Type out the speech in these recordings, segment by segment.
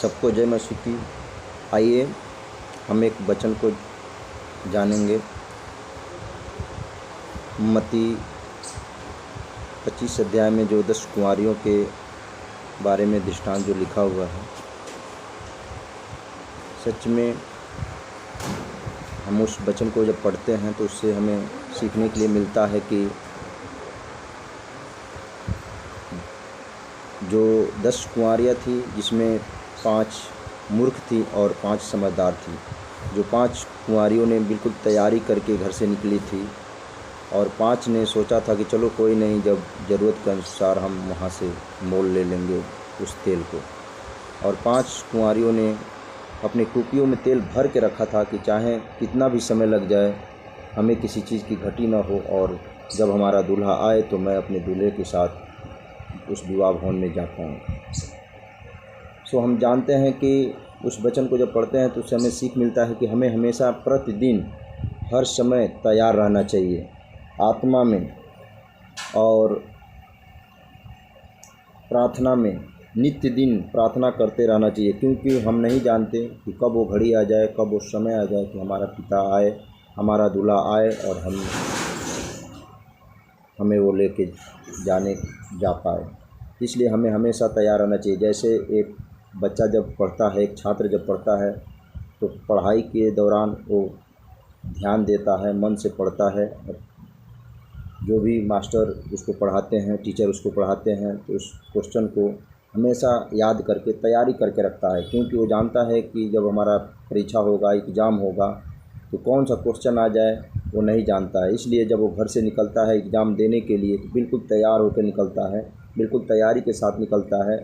सबको जय मसीह की। आइए हम एक वचन को जानेंगे। मत्ती 25 अध्याय में जो 10 कुंवारियों के बारे में दृष्टांत जो लिखा हुआ है, सच में हम उस वचन को जब पढ़ते हैं तो उससे हमें सीखने के लिए मिलता है कि जो 10 कुंवारियाँ थी, जिसमें 5 मूर्ख थी और 5 समझदार थी। जो 5 कुंवारियों ने बिल्कुल तैयारी करके घर से निकली थी और 5 ने सोचा था कि चलो कोई नहीं, जब ज़रूरत के अनुसार हम वहाँ से मोल ले लेंगे उस तेल को। और 5 कुंवारियों ने अपने कुपियों में तेल भर के रखा था कि चाहे कितना भी समय लग जाए, हमें किसी चीज़ की घटी ना हो, और जब हमारा दूल्हा आए तो मैं अपने दूल्हे के साथ उस विवाह भवन में जा पाऊँ। हम जानते हैं कि उस वचन को जब पढ़ते हैं तो उससे हमें सीख मिलता है कि हमें हमेशा प्रतिदिन हर समय तैयार रहना चाहिए, आत्मा में और प्रार्थना में। नित्य दिन प्रार्थना करते रहना चाहिए, क्योंकि हम नहीं जानते कि कब वो घड़ी आ जाए, कब वो समय आ जाए कि हमारा पिता आए, हमारा दूल्हा आए और हमें वो लेके जा पाए। इसलिए हमें हमेशा तैयार रहना चाहिए। जैसे एक बच्चा जब पढ़ता है, एक छात्र जब पढ़ता है, तो पढ़ाई के दौरान वो ध्यान देता है, मन से पढ़ता है। जो भी मास्टर उसको पढ़ाते हैं, टीचर उसको पढ़ाते हैं, तो उस क्वेश्चन को हमेशा याद करके तैयारी करके रखता है, क्योंकि वो जानता है कि जब हमारा परीक्षा होगा, एग्ज़ाम होगा, तो कौन सा क्वेश्चन आ जाए वो नहीं जानता है। इसलिए जब वो घर से निकलता है एग्ज़ाम देने के लिए, तो बिल्कुल तैयार होकर निकलता है, बिल्कुल तैयारी के साथ निकलता है।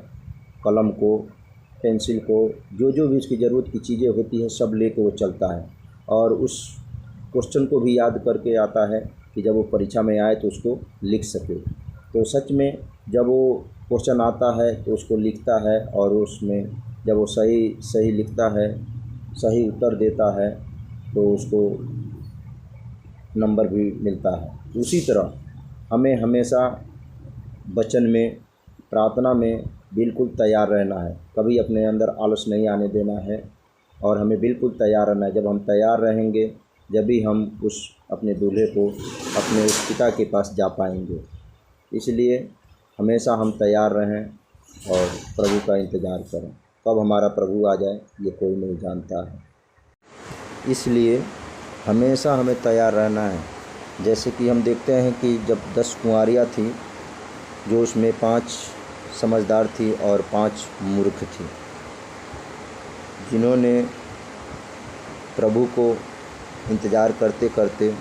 कलम को, पेंसिल को, जो भी उसकी ज़रूरत की चीज़ें होती है, सब लेके वो चलता है और उस क्वेश्चन को भी याद करके आता है कि जब वो परीक्षा में आए तो उसको लिख सके। तो सच में जब वो क्वेश्चन आता है तो उसको लिखता है, और उसमें जब वो सही लिखता है, सही उत्तर देता है, तो उसको नंबर भी मिलता है। उसी तरह हमें हमेशा वचन में, प्रार्थना में बिल्कुल तैयार रहना है। कभी अपने अंदर आलस नहीं आने देना है और हमें बिल्कुल तैयार रहना है। जब हम तैयार रहेंगे, जब भी हम अपने दूल्हे को, अपने उस पिता के पास जा पाएंगे। इसलिए हमेशा हम तैयार रहें और प्रभु का इंतज़ार करें। कब हमारा प्रभु आ जाए ये कोई नहीं जानता है, इसलिए हमेशा हमें तैयार रहना है। जैसे कि हम देखते हैं कि जब 10 कुंवारियाँ थीं, जो उसमें 5 समझदार थी और 5 मूर्ख थी, जिन्होंने प्रभु को इंतज़ार करते करते,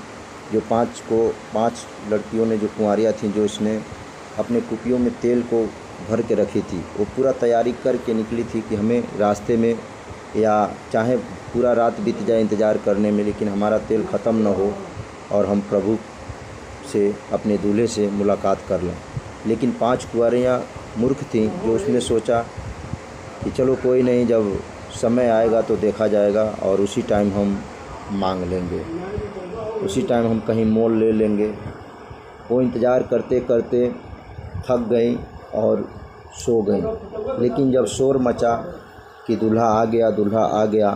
जो 5 लड़कियों ने, जो कुंवारियाँ थीं, जो इसने अपने कुपियों में तेल को भर के रखी थी, वो पूरा तैयारी करके निकली थी कि हमें रास्ते में, या चाहे पूरा रात बीत जाए इंतज़ार करने में, लेकिन हमारा तेल ख़त्म न हो और हम प्रभु से, अपने दूल्हे से मुलाकात कर लें। लेकिन 5 कुंवारियाँ मूर्ख थीं, जो उसने सोचा कि चलो कोई नहीं, जब समय आएगा तो देखा जाएगा और उसी टाइम हम मांग लेंगे, उसी टाइम हम कहीं मोल ले लेंगे। वो इंतज़ार करते करते थक गई और सो गई। लेकिन जब शोर मचा कि दूल्हा आ गया, दूल्हा आ गया,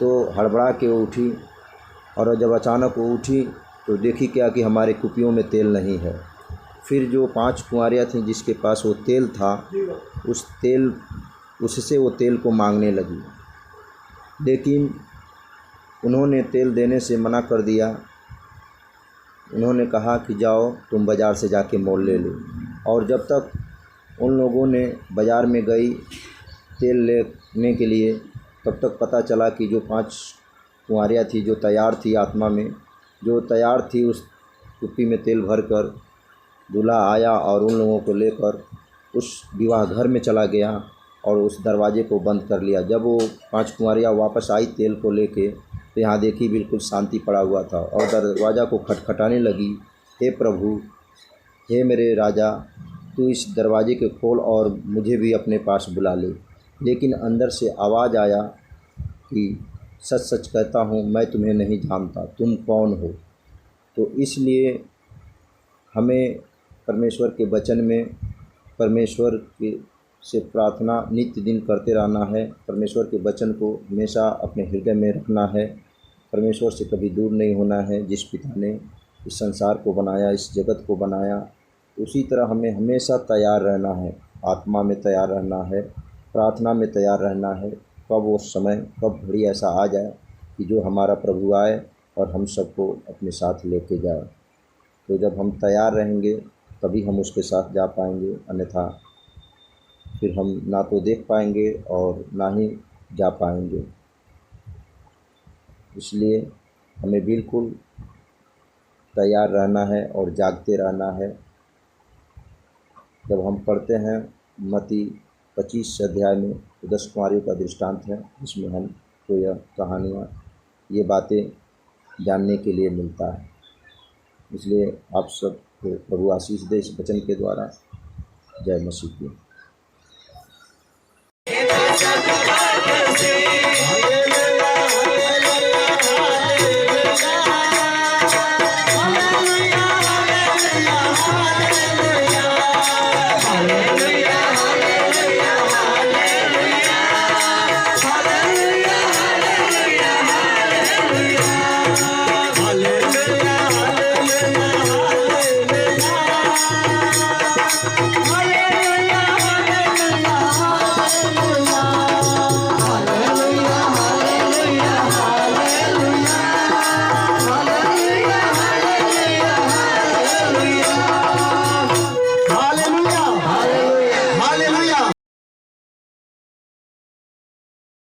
तो हड़बड़ा के वो उठी, और जब अचानक वो उठी तो देखी क्या कि हमारे कुपियों में तेल नहीं है। फिर जो 5 कुंवारियाँ थीं, जिसके पास वो तेल था, उससे वो तेल को मांगने लगी, लेकिन उन्होंने तेल देने से मना कर दिया। उन्होंने कहा कि जाओ, तुम बाज़ार से जाके मोल ले लो। और जब तक उन लोगों ने बाज़ार में गई तेल लेने के लिए, तब तक पता चला कि जो 5 कुंवारियाँ थी, जो तैयार थी आत्मा में, जो तैयार थी उस कुप्पी में तेल भरकर, दूल्हा आया और उन लोगों को लेकर उस विवाह घर में चला गया और उस दरवाजे को बंद कर लिया। जब वो 5 कुंवारियाँ वापस आई तेल को लेके, तो यहाँ देखी बिल्कुल शांति पड़ा हुआ था और दरवाज़ा को खटखटाने लगी, हे प्रभु, हे मेरे राजा, तू इस दरवाजे को खोल और मुझे भी अपने पास बुला ले। लेकिन अंदर से आवाज़ आया कि सच सच कहता हूँ, मैं तुम्हें नहीं जानता, तुम कौन हो। तो इसलिए हमें परमेश्वर के वचन में, परमेश्वर के से प्रार्थना नित्य दिन करते रहना है। परमेश्वर के वचन को हमेशा अपने हृदय में रखना है। परमेश्वर से कभी दूर नहीं होना है। जिस पिता ने इस संसार को बनाया, इस जगत को बनाया, उसी तरह हमें हमेशा तैयार रहना है। आत्मा में तैयार रहना है, प्रार्थना में तैयार रहना है। कब वो समय, कब घड़ी ऐसा आ जाए कि जो हमारा प्रभु आए और हम सबको अपने साथ लेके जाए। तो जब हम तैयार रहेंगे तभी हम उसके साथ जा पाएंगे, अन्यथा फिर हम ना तो देख पाएंगे और ना ही जा पाएंगे। इसलिए हमें बिल्कुल तैयार रहना है और जागते रहना है। जब हम पढ़ते हैं मत्ती 25 अध्याय में 10 कुमारियों का दृष्टांत है, जिसमें हमको यह कहानियाँ, ये बातें जानने के लिए मिलता है। इसलिए आप सबको प्रभु आशीष दे इस वचन के द्वारा। जय मसीह की।